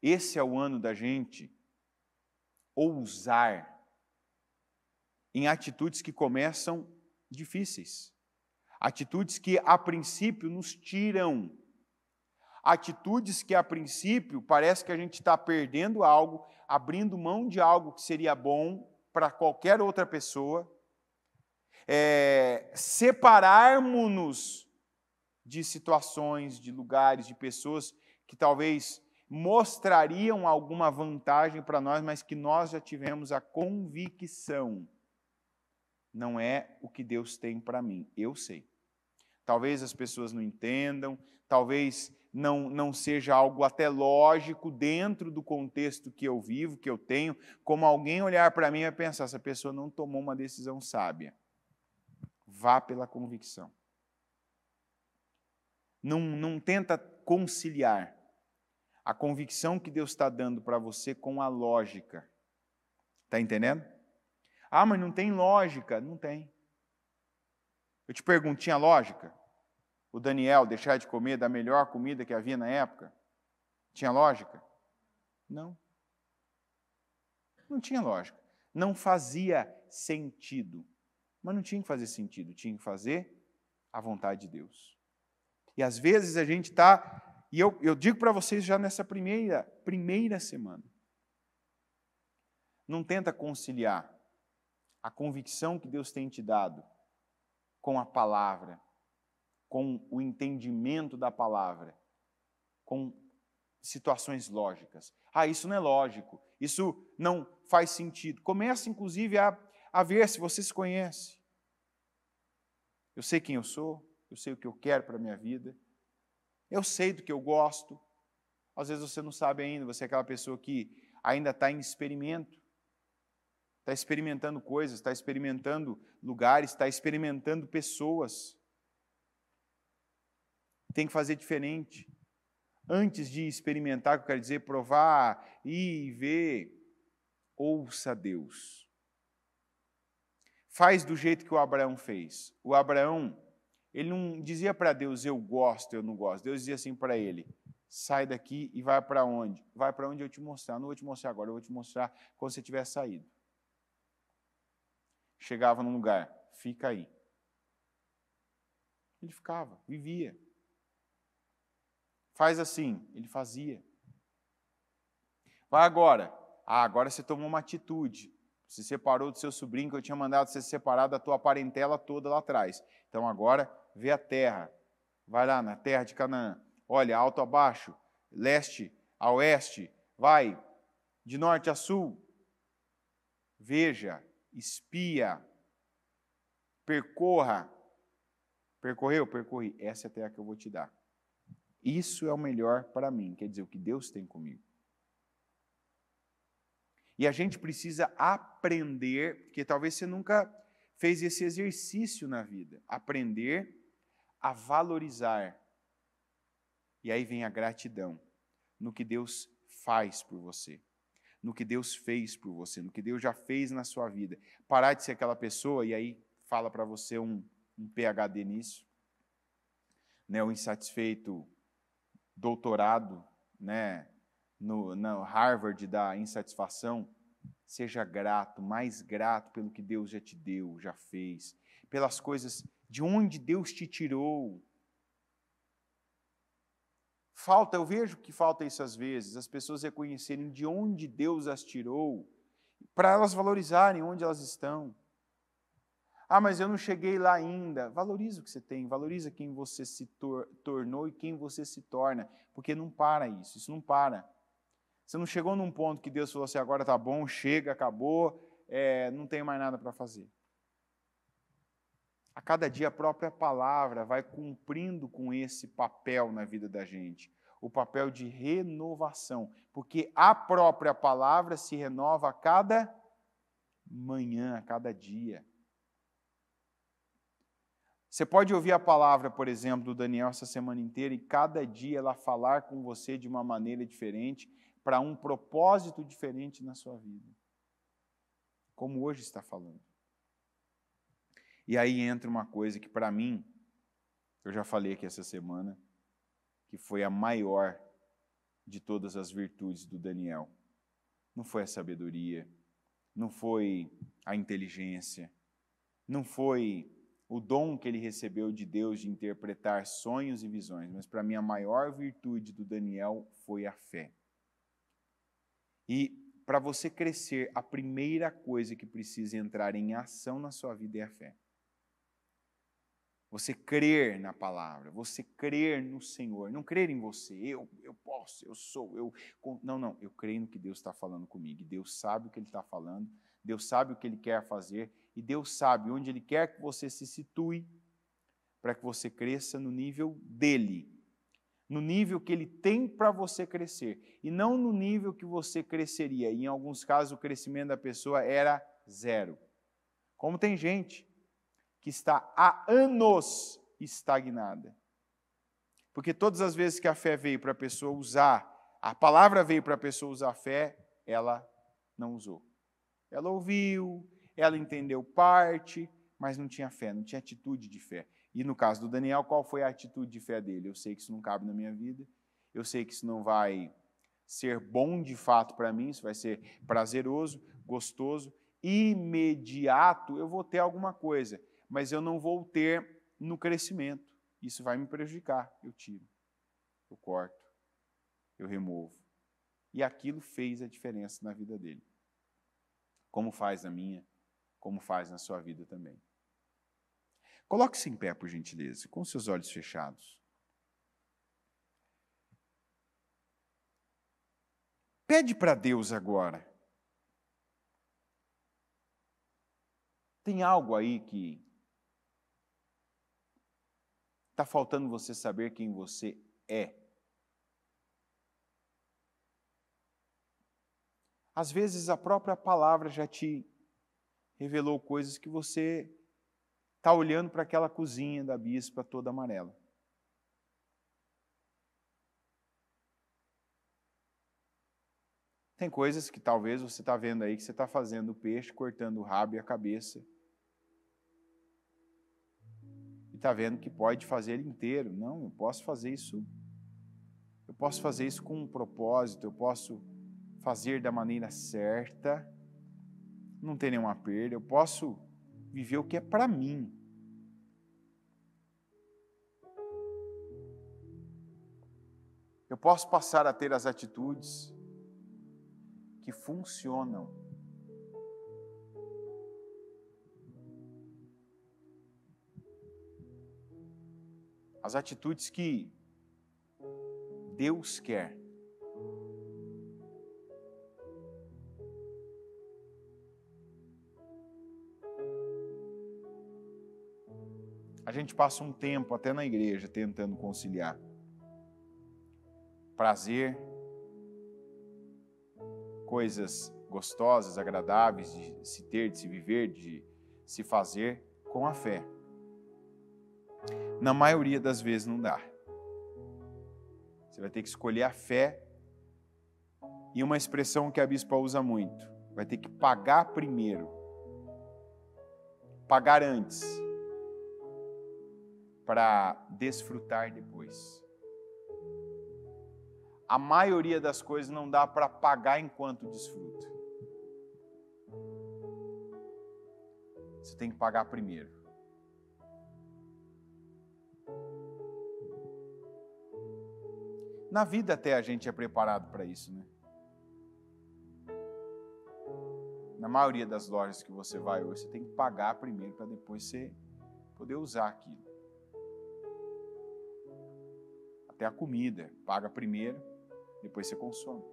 Esse é o ano da gente ousar em atitudes que começam difíceis. Atitudes que, a princípio, nos tiram. Atitudes que, a princípio, parece que a gente está perdendo algo, abrindo mão de algo que seria bom para qualquer outra pessoa. Separarmos-nos de situações, de lugares, de pessoas que talvez mostrariam alguma vantagem para nós, mas que nós já tivemos a convicção. Não é o que Deus tem para mim, eu sei. Talvez as pessoas não entendam, talvez não seja algo até lógico dentro do contexto que eu vivo, que eu tenho, como alguém olhar para mim e pensar, essa pessoa não tomou uma decisão sábia. Vá pela convicção. Não tenta conciliar a convicção que Deus está dando para você com a lógica. Está entendendo? Ah, mas não tem lógica. Não tem. Eu te pergunto, tinha lógica? O Daniel deixar de comer da melhor comida que havia na época? Tinha lógica? Não. Não tinha lógica. Não fazia sentido. Mas não tinha que fazer sentido, tinha que fazer a vontade de Deus. E às vezes a gente está, e eu digo para vocês já nessa primeira semana, não tenta conciliar a convicção que Deus tem te dado com a palavra, com o entendimento da palavra, com situações lógicas. Ah, isso não é lógico, isso não faz sentido. Começa, inclusive, a ver se você se conhece. Eu sei quem eu sou, eu sei o que eu quero para a minha vida, eu sei do que eu gosto. Às vezes você não sabe ainda, você é aquela pessoa que ainda está em experimento, está experimentando coisas, está experimentando lugares, está experimentando pessoas. Tem que fazer diferente. Antes de experimentar, que eu quero dizer, provar, ir e ver, ouça Deus. Faz do jeito que o Abraão fez. O Abraão, ele não dizia para Deus, eu gosto, eu não gosto. Deus dizia assim para ele, sai daqui e vai para onde? Vai para onde eu te mostrar. Não vou te mostrar agora, eu vou te mostrar quando você tiver saído. Chegava num lugar, fica aí. Ele ficava, vivia. Faz assim, ele fazia. Vai agora. Ah, agora você tomou uma atitude. Se separou do seu sobrinho, que eu tinha mandado você se separar da tua parentela toda lá atrás. Então agora vê a terra. Vai lá na terra de Canaã. Olha, alto a baixo, leste a oeste. Vai de norte a sul. Veja, espia, percorra. Percorreu? Percorri. Essa é a terra que eu vou te dar. Isso é o melhor para mim, quer dizer, o que Deus tem comigo. E a gente precisa aprender, porque talvez você nunca fez esse exercício na vida, aprender a valorizar. E aí vem a gratidão no que Deus faz por você, no que Deus fez por você, no que Deus já fez na sua vida. Parar de ser aquela pessoa, e aí fala para você um PhD nisso, né, um insatisfeito doutorado, né, no Harvard da insatisfação. Seja grato, mais grato pelo que Deus já te deu, já fez, pelas coisas de onde Deus te tirou. Eu vejo que falta isso às vezes, as pessoas reconhecerem de onde Deus as tirou, para elas valorizarem onde elas estão. Ah, mas eu não cheguei lá ainda. Valoriza o que você tem, valoriza quem você se tornou e quem você se torna, porque não para isso não para. Você não chegou num ponto que Deus falou assim, agora tá bom, chega, acabou, não tem mais nada para fazer. A cada dia a própria palavra vai cumprindo com esse papel na vida da gente, o papel de renovação, porque a própria palavra se renova a cada manhã, a cada dia. Você pode ouvir a palavra, por exemplo, do Daniel essa semana inteira e cada dia ela falar com você de uma maneira diferente, para um propósito diferente na sua vida. Como hoje está falando. E aí entra uma coisa que para mim, eu já falei aqui essa semana, que foi a maior de todas as virtudes do Daniel. Não foi a sabedoria, não foi a inteligência, não foi o dom que ele recebeu de Deus de interpretar sonhos e visões, mas para mim a maior virtude do Daniel foi a fé. E para você crescer, a primeira coisa que precisa entrar em ação na sua vida é a fé. Você crer na palavra, você crer no Senhor, não crer em você, eu posso, eu sou, eu... Não, eu creio no que Deus está falando comigo. Deus sabe o que Ele está falando, Deus sabe o que Ele quer fazer e Deus sabe onde Ele quer que você se situe para que você cresça no nível dEle, no nível que Ele tem para você crescer e não no nível que você cresceria. E em alguns casos o crescimento da pessoa era 0. Como tem gente que está há anos estagnada. Porque todas as vezes que a fé veio para a pessoa usar, a palavra veio para a pessoa usar a fé, ela não usou. Ela ouviu, ela entendeu parte, mas não tinha fé, não tinha atitude de fé. E no caso do Daniel, qual foi a atitude de fé dele? Eu sei que isso não cabe na minha vida, eu sei que isso não vai ser bom de fato para mim, isso vai ser prazeroso, gostoso, imediato, eu vou ter alguma coisa, mas eu não vou ter no crescimento. Isso vai me prejudicar. Eu tiro, eu corto, eu removo. E aquilo fez a diferença na vida dele. Como faz na minha, como faz na sua vida também. Coloque-se em pé, por gentileza, com seus olhos fechados. Pede para Deus agora. Tem algo aí que está faltando você saber quem você é. Às vezes a própria palavra já te revelou coisas que você está olhando para aquela cozinha da bispa toda amarela. Tem coisas que talvez você está vendo aí que você está fazendo o peixe, cortando o rabo e a cabeça. E está vendo que pode fazer ele inteiro. Não, eu posso fazer isso. Eu posso fazer isso com um propósito, eu posso fazer da maneira certa, não tem nenhuma perda, eu posso viver o que é para mim. Eu posso passar a ter as atitudes que funcionam. As atitudes que Deus quer. A gente passa um tempo até na igreja tentando conciliar prazer, coisas gostosas, agradáveis de se ter, de se viver, de se fazer com a fé. Na maioria das vezes não dá. Você vai ter que escolher a fé e uma expressão que a bispa usa muito. Vai ter que pagar primeiro. Pagar antes. Para desfrutar depois. A maioria das coisas não dá para pagar enquanto desfruta. Você tem que pagar primeiro. Na vida até a gente é preparado para isso, né? Na maioria das lojas que você vai hoje, você tem que pagar primeiro para depois você poder usar aquilo. Até a comida, paga primeiro, depois você consome.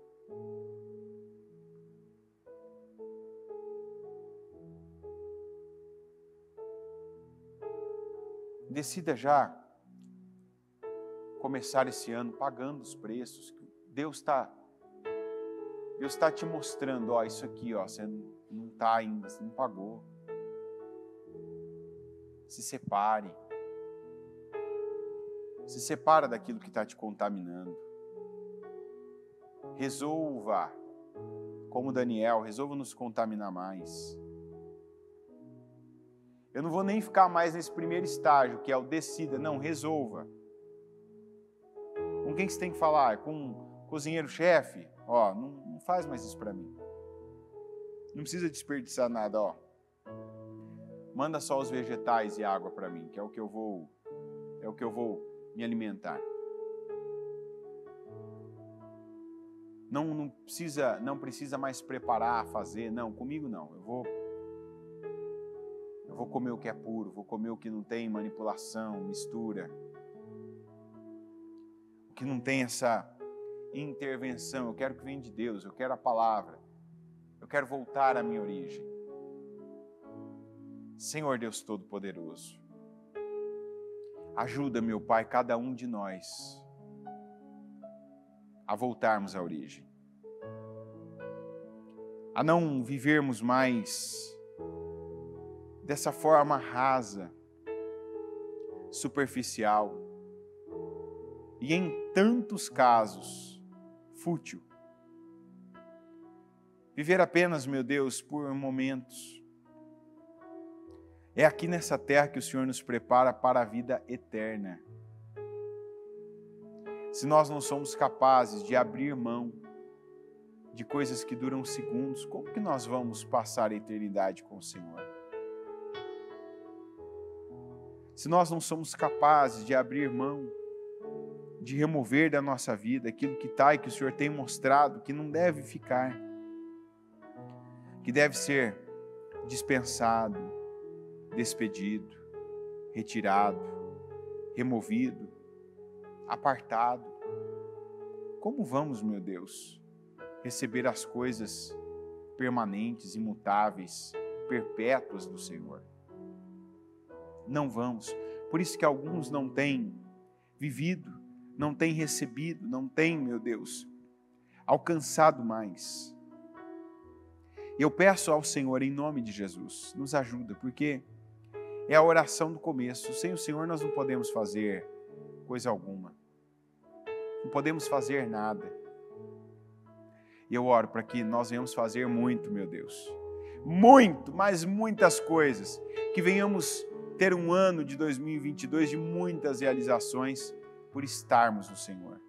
Decida já começar esse ano pagando os preços. Deus está te mostrando, ó, isso aqui, ó, você não está ainda, você não pagou. Se separe. Se separa daquilo que está te contaminando. Resolva, como Daniel, resolva nos contaminar mais. Eu não vou nem ficar mais nesse primeiro estágio, que é o decida. Não, resolva. Com quem você tem que falar? Com Cozinheiro-chefe, não faz mais isso para mim. Não precisa desperdiçar nada, Manda só os vegetais e água para mim, que é o que eu vou me alimentar. Não precisa mais preparar, fazer, não, comigo não. Eu vou comer o que é puro, vou comer o que não tem manipulação, mistura. O que não tem essa intervenção. Eu quero que venha de Deus, eu quero a palavra. Eu quero voltar à minha origem. Senhor Deus Todo-Poderoso, ajuda, meu Pai, cada um de nós a voltarmos à origem. A não vivermos mais dessa forma rasa, superficial e, em tantos casos, fútil. Viver apenas, meu Deus, por momentos. É aqui nessa terra que o Senhor nos prepara para a vida eterna. Se nós não somos capazes de abrir mão de coisas que duram segundos, como que nós vamos passar a eternidade com o Senhor? Se nós não somos capazes de abrir mão, de remover da nossa vida aquilo que está e que o Senhor tem mostrado que não deve ficar, que deve ser dispensado, despedido, retirado, removido, apartado. Como vamos, meu Deus, receber as coisas permanentes, imutáveis, perpétuas do Senhor? Não vamos. Por isso que alguns não têm vivido, não têm recebido, não têm, meu Deus, alcançado mais. Eu peço ao Senhor, em nome de Jesus, nos ajuda, porque é a oração do começo. Sem o Senhor nós não podemos fazer coisa alguma. Não podemos fazer nada. E eu oro para que nós venhamos fazer muito, meu Deus. Muito, mas muitas coisas. Que venhamos ter um ano de 2022 de muitas realizações por estarmos no Senhor.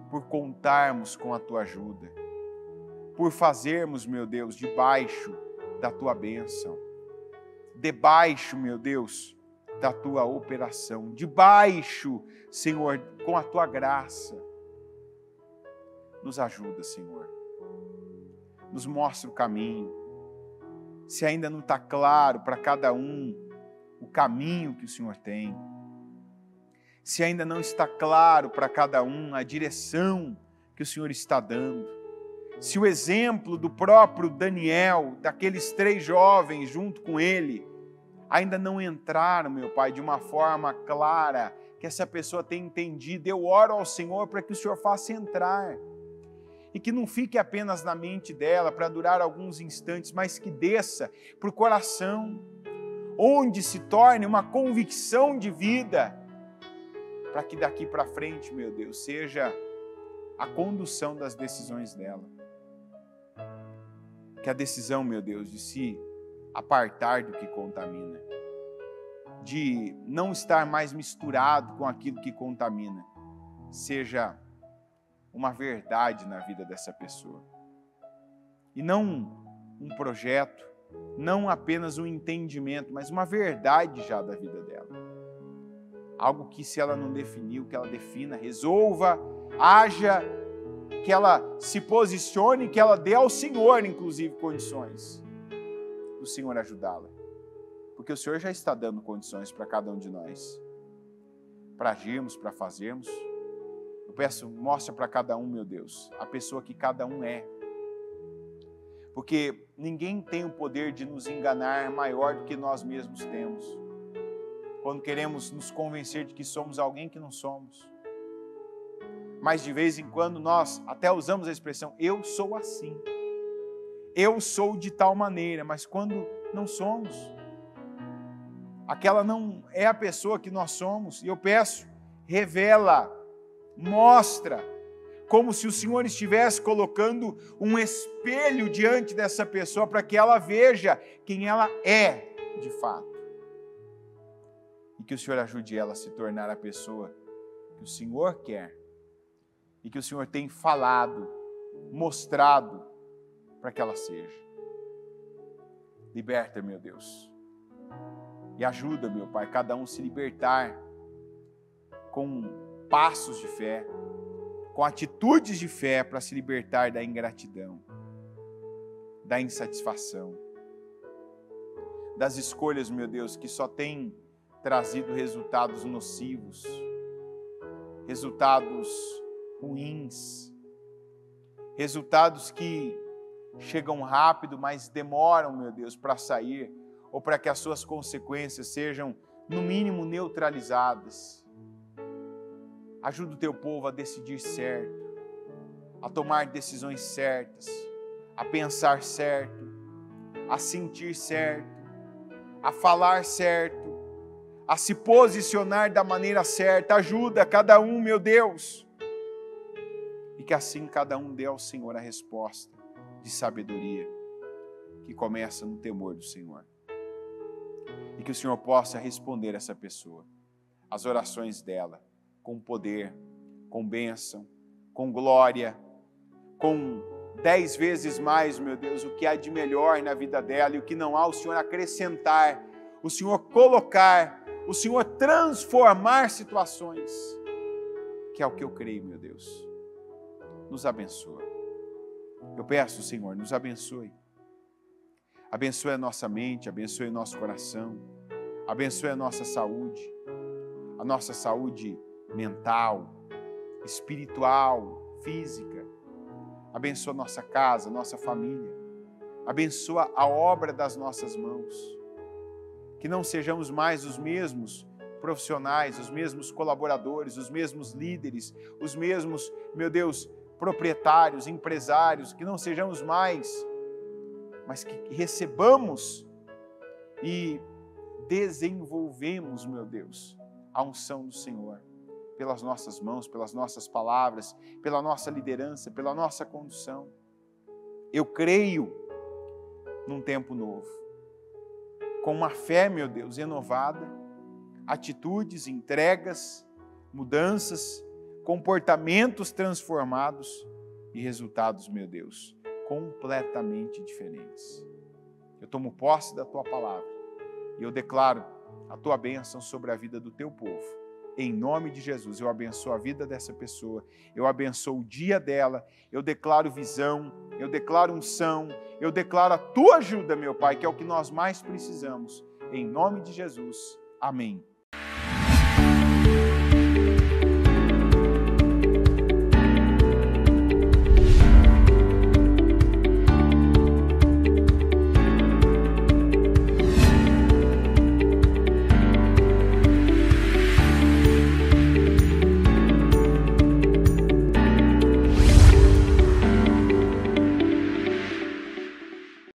Por contarmos com a Tua ajuda. Por fazermos, meu Deus, debaixo da Tua bênção. Debaixo, meu Deus, da Tua operação. Debaixo, Senhor, com a Tua graça. Nos ajuda, Senhor. Nos mostra o caminho. Se ainda não está claro para cada um o caminho que o Senhor tem. Se ainda não está claro para cada um a direção que o Senhor está dando. Se o exemplo do próprio Daniel, daqueles 3 jovens junto com ele, ainda não entraram, meu Pai, de uma forma clara, que essa pessoa tenha entendido, eu oro ao Senhor para que o Senhor faça entrar. E que não fique apenas na mente dela para durar alguns instantes, mas que desça para o coração, onde se torne uma convicção de vida, para que daqui para frente, meu Deus, seja a condução das decisões dela. Que a decisão, meu Deus, de se apartar do que contamina, de não estar mais misturado com aquilo que contamina, seja uma verdade na vida dessa pessoa. E não um projeto, não apenas um entendimento, mas uma verdade já da vida dela. Algo que, se ela não definiu, que ela defina, resolva, haja, que ela se posicione, que ela dê ao Senhor, inclusive, condições do Senhor ajudá-la. Porque o Senhor já está dando condições para cada um de nós, para agirmos, para fazermos. Eu peço, mostra para cada um, meu Deus, a pessoa que cada um é. Porque ninguém tem o poder de nos enganar maior do que nós mesmos temos. Quando queremos nos convencer de que somos alguém que não somos. Mas de vez em quando nós até usamos a expressão, eu sou assim. Eu sou de tal maneira, mas quando não somos, aquela não é a pessoa que nós somos. E eu peço, revela, mostra, como se o Senhor estivesse colocando um espelho diante dessa pessoa para que ela veja quem ela é de fato. E que o Senhor ajude ela a se tornar a pessoa que o Senhor quer e que o Senhor tem falado, mostrado para que ela seja. Liberta, meu Deus. E ajuda, meu Pai, cada um se libertar com passos de fé, com atitudes de fé para se libertar da ingratidão, da insatisfação, das escolhas, meu Deus, que só têm trazido resultados nocivos, resultados ruins, resultados que chegam rápido, mas demoram, meu Deus, para sair, ou para que as suas consequências sejam, no mínimo, neutralizadas. Ajuda o teu povo a decidir certo, a tomar decisões certas, a pensar certo, a sentir certo, a falar certo, a se posicionar da maneira certa. Ajuda cada um, meu Deus, e que assim cada um dê ao Senhor a resposta de sabedoria, que começa no temor do Senhor. E que o Senhor possa responder essa pessoa, as orações dela, com poder, com bênção, com glória, com 10 vezes mais, meu Deus, o que há de melhor na vida dela e o que não há, o Senhor acrescentar, o Senhor colocar, o Senhor transformar situações, que é o que eu creio, meu Deus. Nos abençoa. Eu peço, Senhor, nos abençoe. Abençoe a nossa mente, abençoe o nosso coração, abençoe a nossa saúde mental, espiritual, física. Abençoa nossa casa, nossa família. Abençoa a obra das nossas mãos. Que não sejamos mais os mesmos profissionais, os mesmos colaboradores, os mesmos líderes, os mesmos, meu Deus, proprietários, empresários, que não sejamos mais, mas que recebamos e desenvolvemos, meu Deus, a unção do Senhor, pelas nossas mãos, pelas nossas palavras, pela nossa liderança, pela nossa condução. Eu creio num tempo novo, com uma fé, meu Deus, renovada, atitudes, entregas, mudanças, comportamentos transformados e resultados, meu Deus, completamente diferentes. Eu tomo posse da Tua palavra e eu declaro a Tua bênção sobre a vida do Teu povo. Em nome de Jesus, eu abençoo a vida dessa pessoa, eu abençoo o dia dela, eu declaro visão, eu declaro unção, eu declaro a Tua ajuda, meu Pai, que é o que nós mais precisamos. Em nome de Jesus, amém.